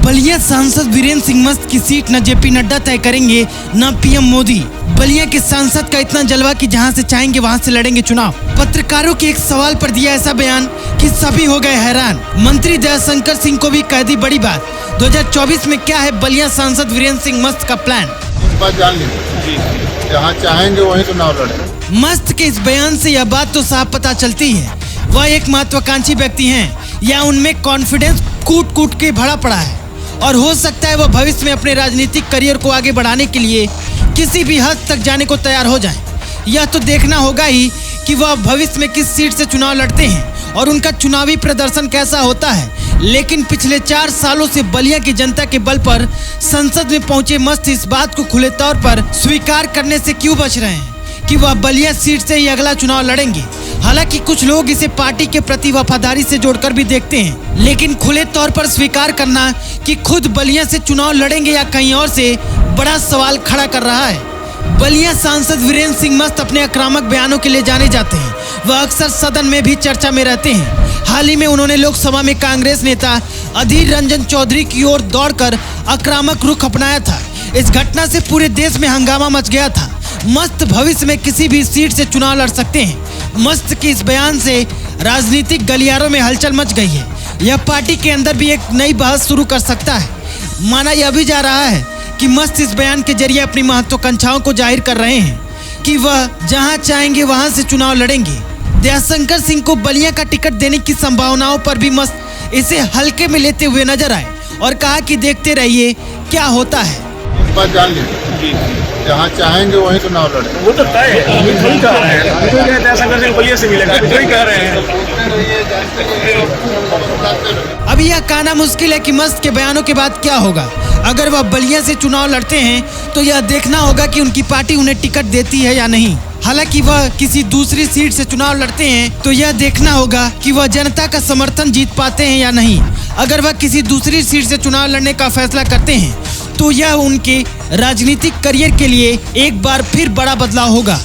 बलिया सांसद वीरेंद्र सिंह मस्त की सीट न जेपी नड्डा तय करेंगे न पीएम मोदी। बलिया के सांसद का इतना जलवा कि जहां से चाहेंगे वहां से लड़ेंगे चुनाव। पत्रकारों के एक सवाल पर दिया ऐसा बयान कि सभी हो गए हैरान। मंत्री दयाशंकर सिंह को भी कह दी बड़ी बात। 2024 में क्या है बलिया सांसद वीरेंद्र सिंह मस्त का प्लान? बात जान लीजिए, जहाँ चाहेंगे वहीं चुनाव लड़ेंगे। मस्त के इस बयान से यह बात तो साफ पता चलती है वह एक महत्वाकांक्षी व्यक्ति हैं या उनमें कॉन्फिडेंस कूट कूट के भरा पड़ा है और हो सकता है वह भविष्य में अपने राजनीतिक करियर को आगे बढ़ाने के लिए किसी भी हद तक जाने को तैयार हो जाएं। यह तो देखना होगा ही कि वह भविष्य में किस सीट से चुनाव लड़ते हैं और उनका चुनावी प्रदर्शन कैसा होता है। लेकिन पिछले 4 सालों से बलिया की जनता के बल पर संसद में पहुंचे मस्त इस बात को खुले तौर पर स्वीकार करने से क्यों बच रहे हैं कि वह बलिया सीट से ही अगला चुनाव लड़ेंगे। हालांकि कुछ लोग इसे पार्टी के प्रति वफादारी से जोड़कर भी देखते हैं, लेकिन खुले तौर पर स्वीकार करना कि खुद बलिया से चुनाव लड़ेंगे या कहीं और से बड़ा सवाल खड़ा कर रहा है। बलिया सांसद वीरेंद्र सिंह मस्त अपने आक्रामक बयानों के लिए जाने जाते हैं। वह अक्सर सदन में भी चर्चा में रहते हैं। हाल ही में उन्होंने लोकसभा में कांग्रेस नेता अधीर रंजन चौधरी की ओर दौड़कर आक्रामक रुख अपनाया था। इस घटना से पूरे देश में हंगामा मच गया था। मस्त भविष्य में किसी भी सीट से चुनाव लड़ सकते हैं। मस्त के इस बयान से राजनीतिक गलियारों में हलचल मच गई है। यह पार्टी के अंदर भी एक नई बहस शुरू कर सकता है। माना यह भी जा रहा है कि मस्त इस बयान के जरिए अपनी महत्वाकांक्षाओं को जाहिर कर रहे हैं कि वह जहां चाहेंगे वहां से चुनाव लड़ेंगे। दयाशंकर सिंह को बलिया का टिकट देने की संभावनाओं पर भी मस्त इसे हल्के में लेते हुए नजर आए और कहा कि देखते रहिए क्या होता है। बात जान लीजिए, जहाँ चाहेंगे वहीं चुनाव लड़ेंगे। वो तो तय है, अभी थोड़ी कह रहे हैं, अभी थोड़ी कहते हैं दयाशंकर सिंह बलिया से मिलेगा, अभी थोड़ी कह रहे हैं। अभी यह कहना मुश्किल है कि मस्त के बयानों के बाद क्या होगा। अगर वह बलिया से चुनाव लड़ते हैं तो यह देखना होगा कि उनकी पार्टी उन्हें टिकट देती है या नहीं। हालांकि वह किसी दूसरी सीट से चुनाव लड़ते हैं तो यह देखना होगा कि वह जनता का समर्थन जीत पाते हैं या नहीं। अगर वह किसी दूसरी सीट से चुनाव लड़ने का फैसला करते हैं तो यह उनके राजनीतिक करियर के लिए एक बार फिर बड़ा बदलाव होगा।